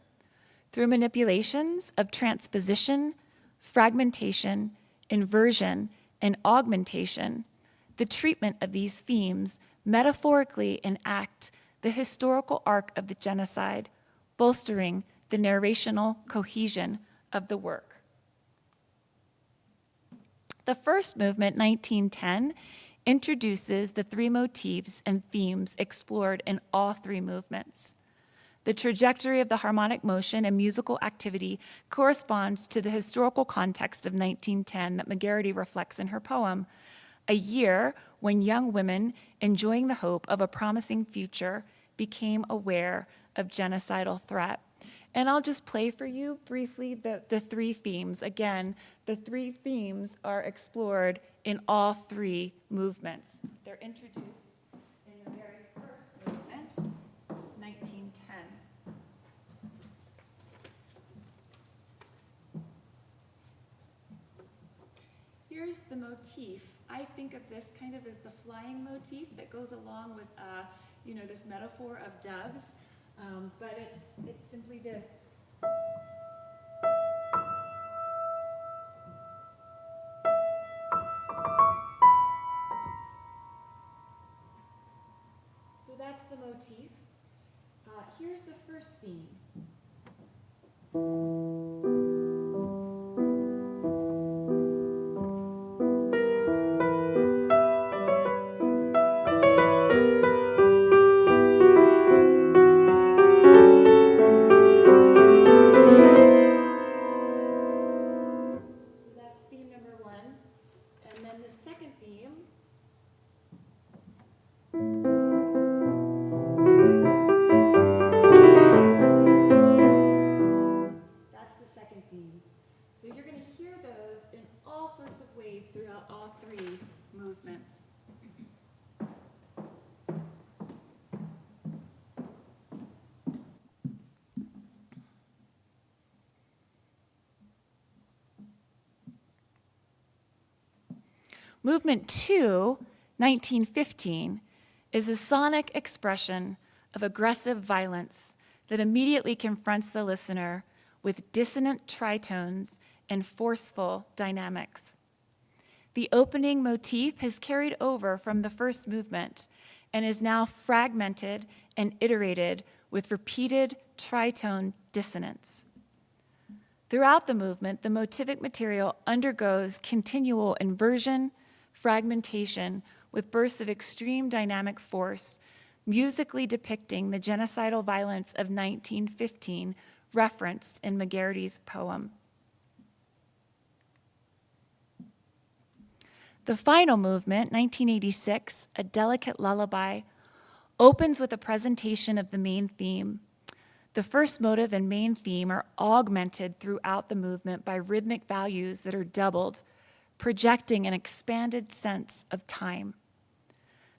Through manipulations of transposition, fragmentation, inversion, and augmentation, the treatment of these themes metaphorically enact the historical arc of the genocide, bolstering the narrational cohesion of the work. The first movement, 1910, introduces the three motifs and themes explored in all three movements. The trajectory of the harmonic motion and musical activity corresponds to the historical context of 1910 that McGarrity reflects in her poem, a year when young women enjoying the hope of a promising future became aware of genocidal threat. And I'll just play for you briefly the three themes. Again, the three themes are explored in all three movements. They're introduced in the very first movement, 1910. Here's the motif. I think of this kind of as the flying motif that goes along with, this metaphor of doves. But it's simply this. So that's the motif. Here's the first theme. So you're going to hear those in all sorts of ways throughout all three movements. Movement 2, 1915, is a sonic expression of aggressive violence that immediately confronts the listener with dissonant tritones and forceful dynamics. The opening motif has carried over from the first movement and is now fragmented and iterated with repeated tritone dissonance. Throughout the movement, the motivic material undergoes continual inversion, fragmentation, with bursts of extreme dynamic force, musically depicting the genocidal violence of 1915 referenced in McGarrity's poem. The final movement, 1986, A Delicate Lullaby, opens with a presentation of the main theme. The first motive and main theme are augmented throughout the movement by rhythmic values that are doubled, projecting an expanded sense of time.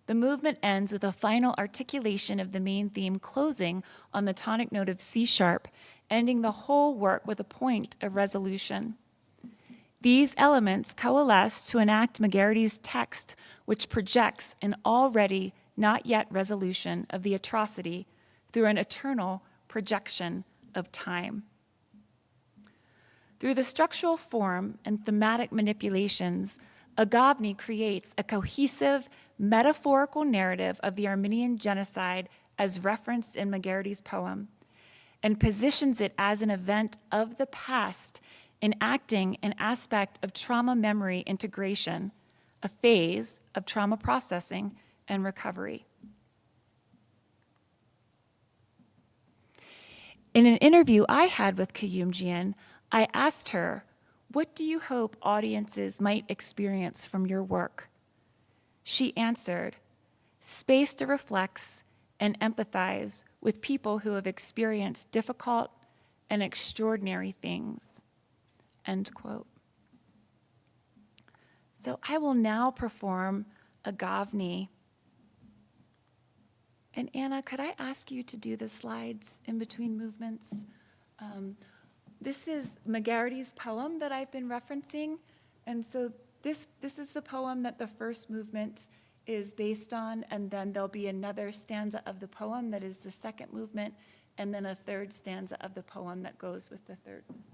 The movement ends with a final articulation of the main theme closing on the tonic note of C sharp, ending the whole work with a point of resolution. These elements coalesce to enact McGarrity's text, which projects an already not yet resolution of the atrocity through an eternal projection of time. Through the structural form and thematic manipulations, Agavni creates a cohesive, metaphorical narrative of the Armenian genocide as referenced in McGarrity's poem, and positions it as an event of the past, enacting an aspect of trauma memory integration, a phase of trauma processing and recovery. In an interview I had with Kayumjian, I asked her, "What do you hope audiences might experience from your work?" She answered, "Space to reflect and empathize with people who have experienced difficult and extraordinary things." End quote. So I will now perform Agavni. And Anna, could I ask you to do the slides in between movements? This is McGarrity's poem that I've been referencing. And so this is the poem that the first movement is based on, and then there'll be another stanza of the poem that is the second movement, and then a third stanza of the poem that goes with the third movement.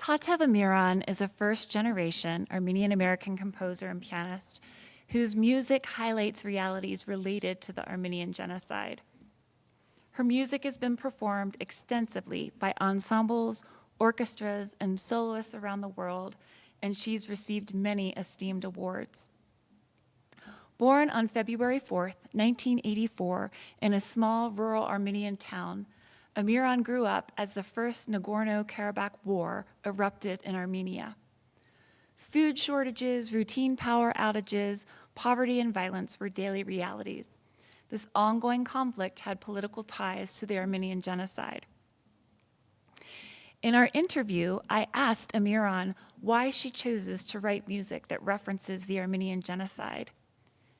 Patev Amiran is a first-generation Armenian-American composer and pianist whose music highlights realities related to the Armenian genocide. Her music has been performed extensively by ensembles, orchestras, and soloists around the world, and she's received many esteemed awards. Born on February 4th, 1984, in a small rural Armenian town, Amiran grew up as the first Nagorno-Karabakh War erupted in Armenia. Food shortages, routine power outages, poverty, and violence were daily realities. This ongoing conflict had political ties to the Armenian genocide. In our interview, I asked Amiran why she chooses to write music that references the Armenian genocide.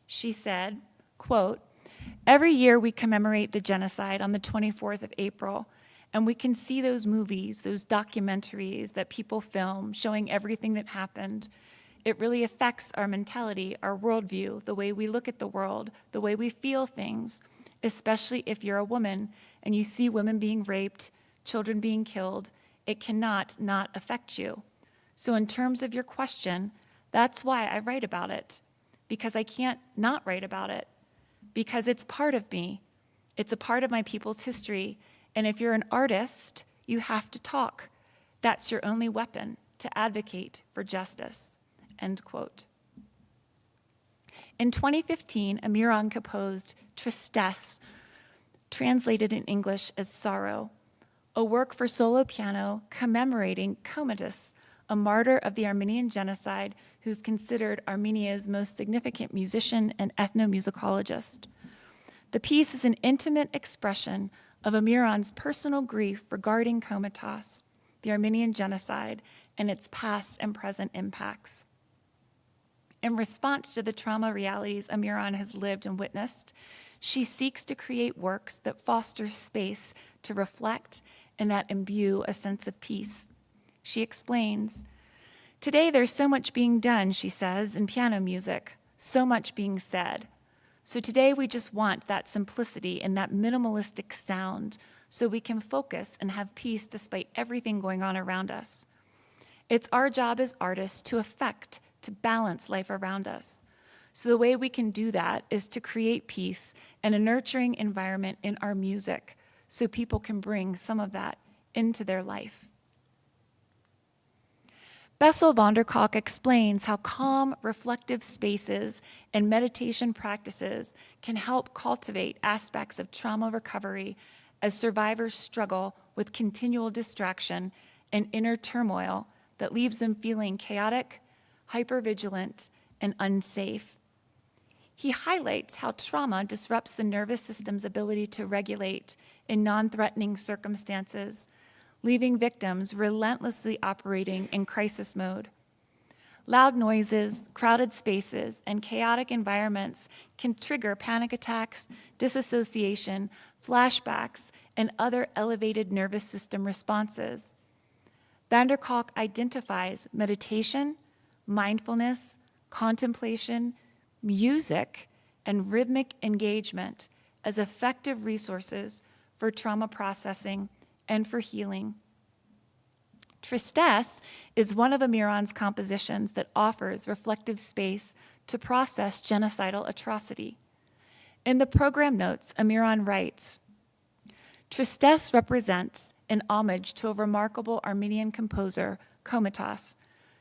She said, quote, "Every year we commemorate the genocide on the 24th of April, and we can see those movies, those documentaries that people film showing everything that happened. It really affects our mentality, our worldview, the way we look at the world, the way we feel things, especially if you're a woman and you see women being raped, children being killed. It cannot not affect you. So in terms of your question, that's why I write about it, because I can't not write about it, because it's part of me. It's a part of my people's history, and if you're an artist, you have to talk. That's your only weapon to advocate for justice." End quote. In 2015, Amiran composed Tristesse, translated in English as Sorrow, a work for solo piano commemorating Comatus, a martyr of the Armenian genocide who's considered Armenia's most significant musician and ethnomusicologist. The piece is an intimate expression of Amiran's personal grief regarding Comatas, the Armenian genocide, and its past and present impacts. In response to the trauma realities Amiran has lived and witnessed, she seeks to create works that foster space to reflect and that imbue a sense of peace. She explains, "Today there's so much being done," she says, in piano music, so much being said. So today we just want that simplicity and that minimalistic sound so we can focus and have peace despite everything going on around us. It's our job as artists to affect, to balance life around us. So the way we can do that is to create peace and a nurturing environment in our music so people can bring some of that into their life. Bessel van der Kolk explains how calm, reflective spaces and meditation practices can help cultivate aspects of trauma recovery as survivors struggle with continual distraction and inner turmoil that leaves them feeling chaotic, hypervigilant, and unsafe. He highlights how trauma disrupts the nervous system's ability to regulate in non-threatening circumstances, leaving victims relentlessly operating in crisis mode. Loud noises, crowded spaces, and chaotic environments can trigger panic attacks, disassociation, flashbacks, and other elevated nervous system responses. Van der Kolk identifies meditation, mindfulness, contemplation, music, and rhythmic engagement as effective resources for trauma processing and for healing. Tristesse is one of Amiran's compositions that offers reflective space to process genocidal atrocity. In the program notes, Amiran writes, "Tristesse represents an homage to a remarkable Armenian composer, Comatas,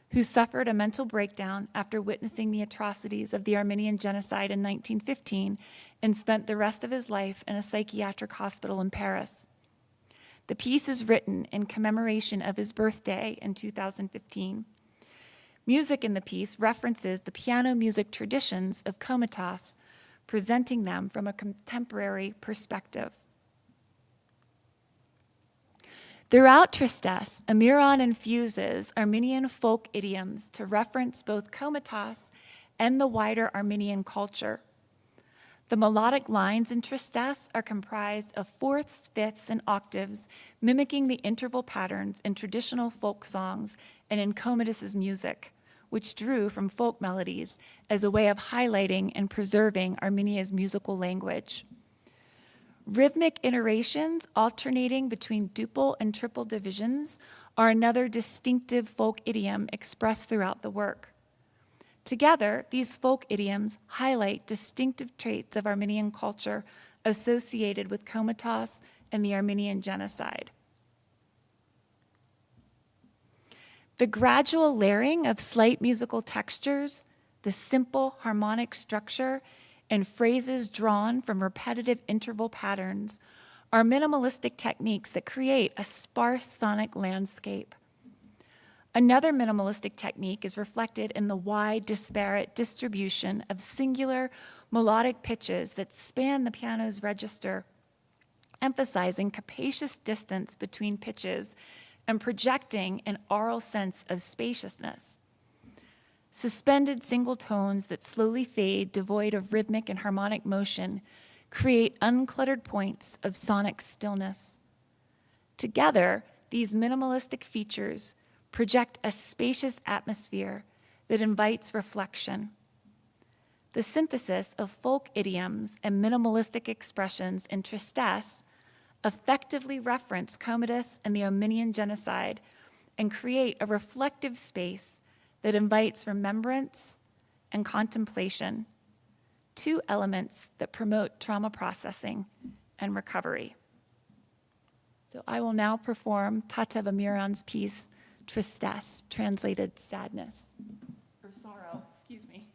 who suffered a mental breakdown after witnessing the atrocities of the Armenian genocide in 1915 and spent the rest of his life in a psychiatric hospital in Paris. The piece is written in commemoration of his birthday in 2015. Music in the piece references the piano music traditions of Comatas, presenting them from a contemporary perspective." Throughout Tristesse, Amiran infuses Armenian folk idioms to reference both Comatas and the wider Armenian culture. The melodic lines in Tristesse are comprised of fourths, fifths, and octaves, mimicking the interval patterns in traditional folk songs and in Comatas's music, which drew from folk melodies as a way of highlighting and preserving Armenia's musical language. Rhythmic iterations alternating between duple and triple divisions are another distinctive folk idiom expressed throughout the work. Together, these folk idioms highlight distinctive traits of Armenian culture associated with Komitas and the Armenian genocide. The gradual layering of slight musical textures, the simple harmonic structure, and phrases drawn from repetitive interval patterns are minimalistic techniques that create a sparse sonic landscape. Another minimalistic technique is reflected in the wide, disparate distribution of singular melodic pitches that span the piano's register, emphasizing capacious distance between pitches and projecting an aural sense of spaciousness. Suspended single tones that slowly fade, devoid of rhythmic and harmonic motion, create uncluttered points of sonic stillness. Together, these minimalistic features project a spacious atmosphere that invites reflection. The synthesis of folk idioms and minimalistic expressions in Tristesse effectively reference Commodus and the Armenian genocide and create a reflective space that invites remembrance and contemplation, two elements that promote trauma processing and recovery. So I will now perform Tata Bamiran's piece, Tristesse, translated sadness, or sorrow, excuse me.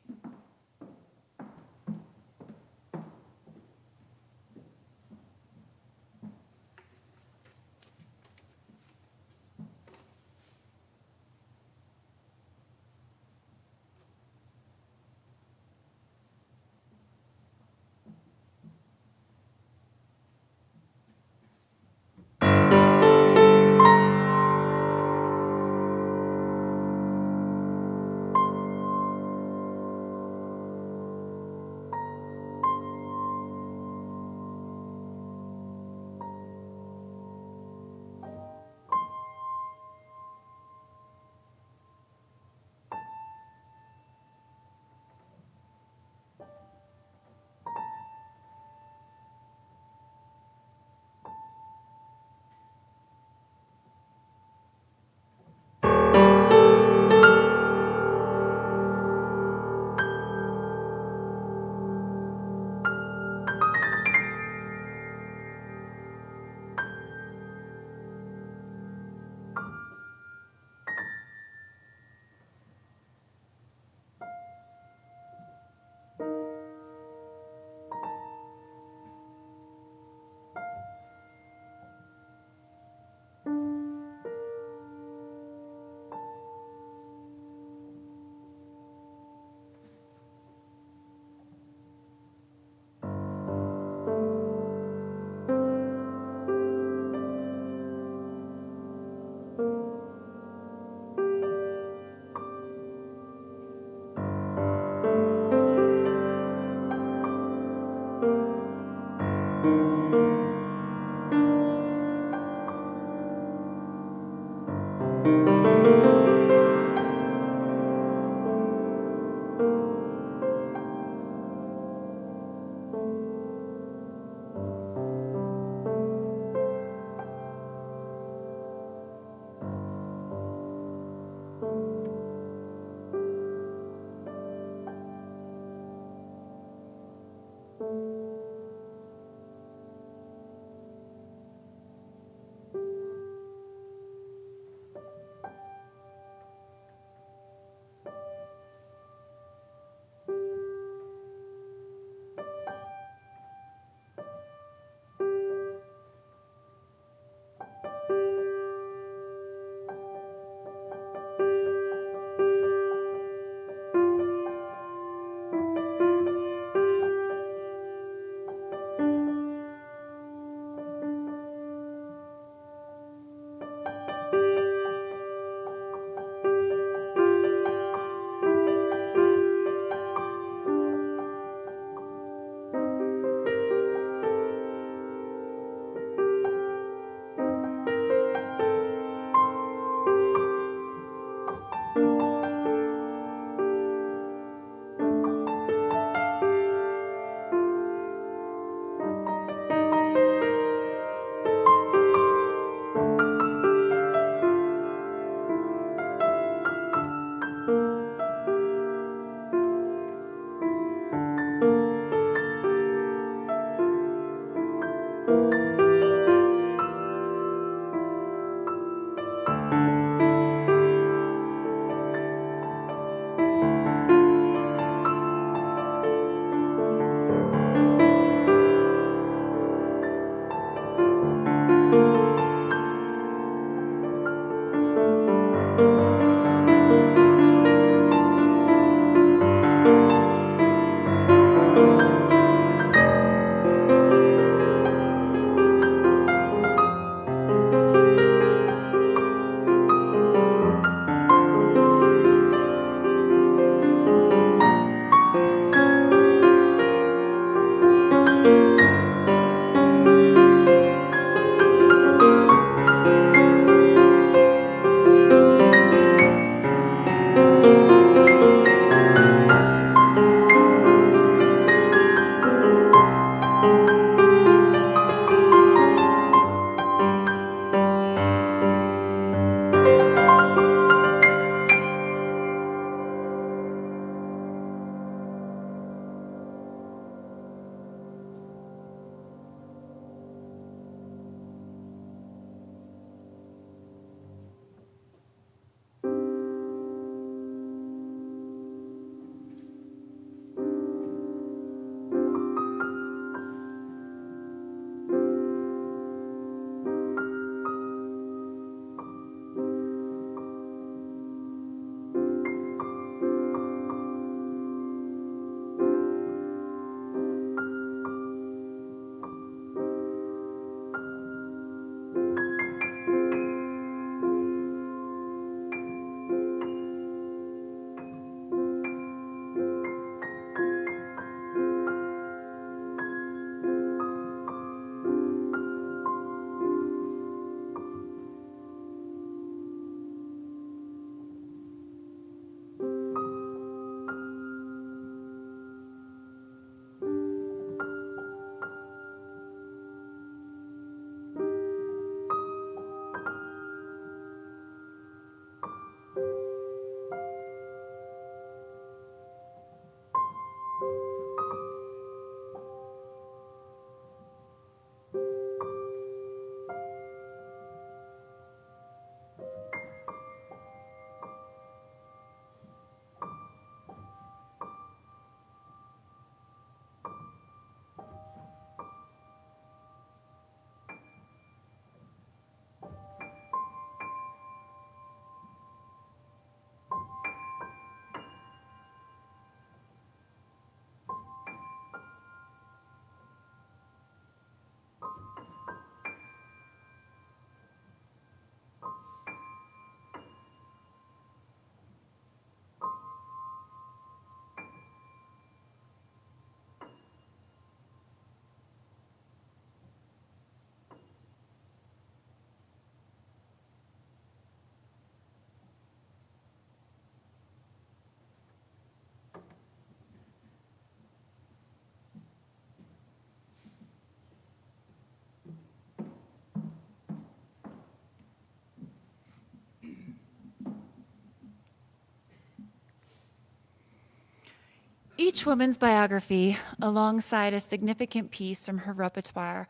Each woman's biography, alongside a significant piece from her repertoire,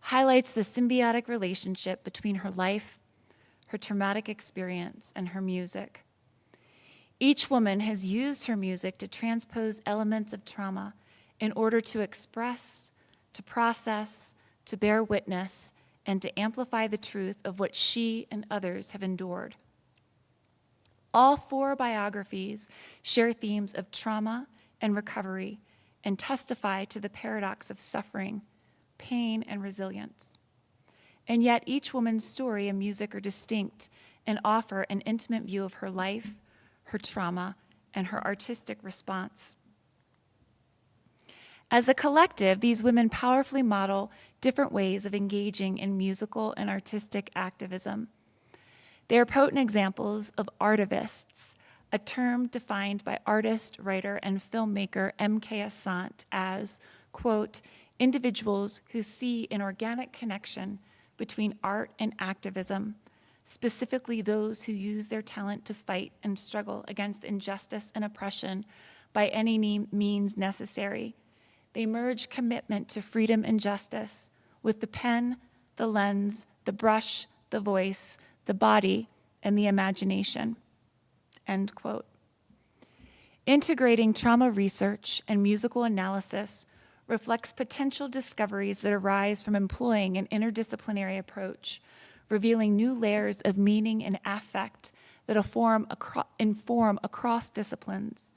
highlights the symbiotic relationship between her life, her traumatic experience, and her music. Each woman has used her music to transpose elements of trauma in order to express, to process, to bear witness, and to amplify the truth of what she and others have endured. All 4 biographies share themes of trauma and recovery and testify to the paradox of suffering, pain, and resilience. And yet each woman's story and music are distinct and offer an intimate view of her life, her trauma, and her artistic response. As a collective, these women powerfully model different ways of engaging in musical and artistic activism. They are potent examples of artivists, a term defined by artist, writer, and filmmaker M.K. Assant as, quote, individuals who see an organic connection between art and activism, specifically those who use their talent to fight and struggle against injustice and oppression by any means necessary. They merge commitment to freedom and justice with the pen, the lens, the brush, the voice, the body, and the imagination, end quote. Integrating trauma research and musical analysis reflects potential discoveries that arise from employing an interdisciplinary approach, revealing new layers of meaning and affect that inform across disciplines.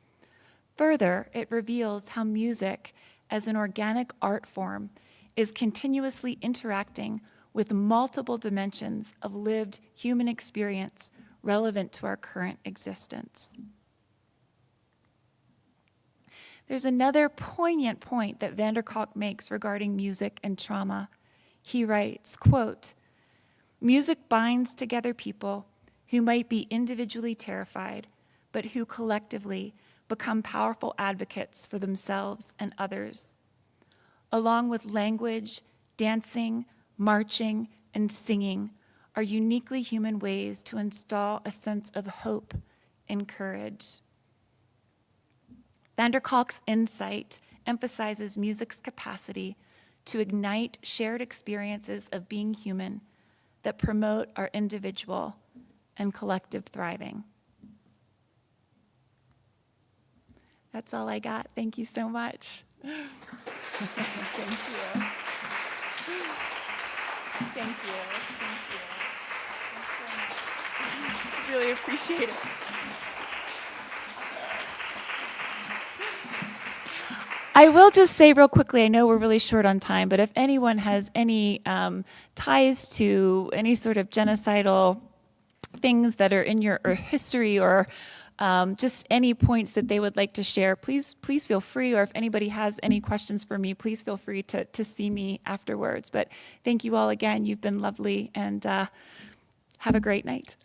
Further, it reveals how music, as an organic art form, is continuously interacting with multiple dimensions of lived human experience relevant to our current existence. There's another poignant point that Hancock makes regarding music and trauma. He writes, quote, music binds together people who might be individually terrified, but who collectively become powerful advocates for themselves and others. Along with language, dancing, marching, and singing are uniquely human ways to install a sense of hope and courage. Hancock's insight emphasizes music's capacity to ignite shared experiences of being human that promote our individual and collective thriving. That's all I got. Thank you so much. Thank you. Thank you. Thank you. Thanks so much. Really appreciate it. I will just say real quickly, I know we're really short on time, but if anyone has any ties to any sort of genocidal things that are in your history or just any points that they would like to share, please feel free, or if anybody has any questions for me, please feel free to see me afterwards. But thank you all again. You've been lovely, and have a great night.